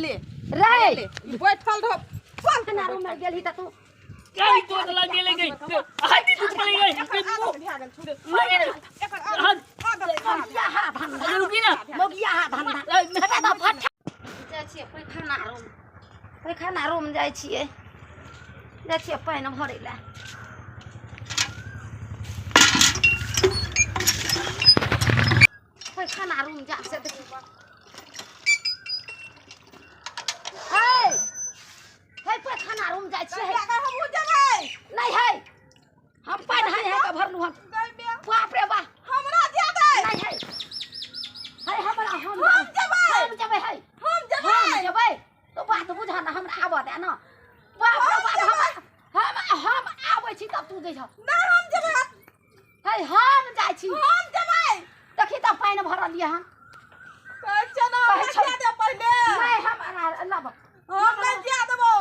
ले रे बैठल रह खाना रूम में गेली त तू कई तो लगे ले गई हाथी तू चले गई यहा धंधा रुकी ना मोगिया धंधा हटा त फट जाय छियै पैखाना रूम जाय छियै पानि भरै ला पैखाना रूम जा से देखी पैखाना रूम जाय छियै हमहु जेबै नहीं है हम पानि है का भरलू हम बाप रे बा हमरा जाबै नहीं है हमरा हम जेबै है हम जेबै तो बात बुझा ना हमरा आबऽ दे ना बाप रे बाप हम आबै छी तब तू जइह ना हम जेबै हम जाइ छी हम जेबै देखी त पानि भरल ये हम कहै ना हम दे पहिले नहीं हम लब हम नहीं जा देबो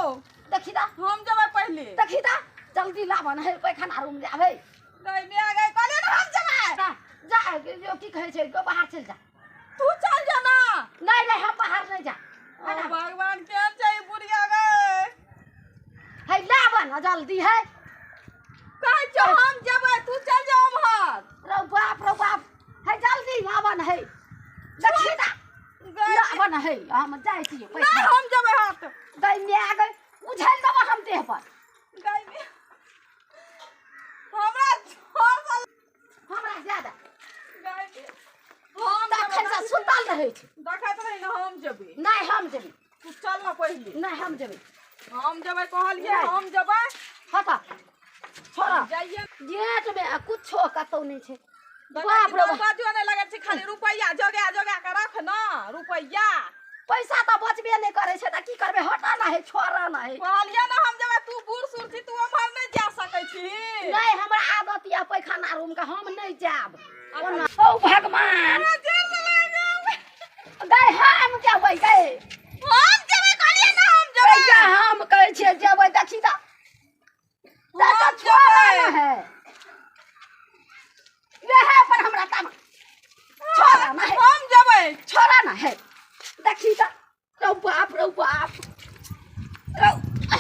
देखी दा हम जेबै पहिले देखी दा जल्दी लाबऽ न पैखाना रूम जाबै गई में आ गई कहले ना हम जेबै जा जो की कहै छै बाहर चल जा तू चल जा ना नहीं हम बाहर नहीं जा भगवान केहन छै ई बुढ़िया गई लाबऽ न जल्दी है कहै छौ हम जेबै तू चल जा उम्हर रो बाप जल्दी लाबऽ न देखी दा लाबऽ न हम जाइ छी नहीं हम जेबै हाथ गई में आ गई उझल देबऽ हम देह पर गई में हमरा छोड़ हमरा ज्यादा गई हम तखन से सुतल रहै छै देखैत रही ना हम जेबै नहीं हम जेबै तू चल ना पहिले नहीं हम जेबै कहलिए हम जेबै हटा छोड़ा जाइए गेट में कुछो कतौ नहीं छै बाप रे बाजो नहीं लगे छै खाली रुपैया जोगा के रख ना रुपैया पैसा तो बचबे नहीं करे छै त की करबे हटा ना है छोड़ा ना है कहलिए ना हम जेबै तू बूढ़ सूढ़ छी तू उम्हर नहीं जा सकै छी नहीं हमरा आदत या पैखाना रूम का हम नहीं जाब ओ भगवान गई हम जेबै गई हम जेबै कहलिए ना हम जेबै हम कहै छियै जेबै देखी दा हम छोड़ा जेबै ना है यहे पर हमरा तम छोड़ा ना है हम जेबै छोड़ा ना है देखी दा रो बाप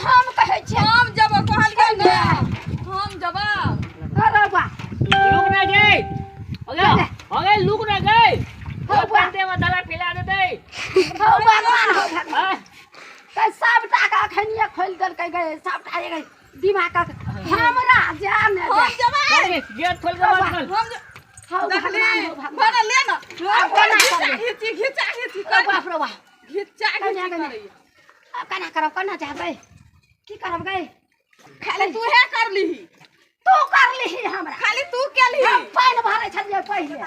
हम कहै छियै हम जेबै कहलिए ना हम जेबै रो बा लुक ना गई हो गए लुक ना गई हो पांडे में दला पिला दे दे हो भगवान कै सब टाका खनिया खोल दल के गए सब टाका गए दिमाग का हमरा जान हम जेबै गेट खोल के बाहर हम हो देखली भगवान बना ले ना अब केना करबै? खिचा ओ बाप रे बाप खिचा कन्या कन्या करी अब केना करब केना जाबै की करब गए खाली तू हे कर लीही तू कर लीही हमरा खाली तू केलही हम पानि भरै छलियै पहिले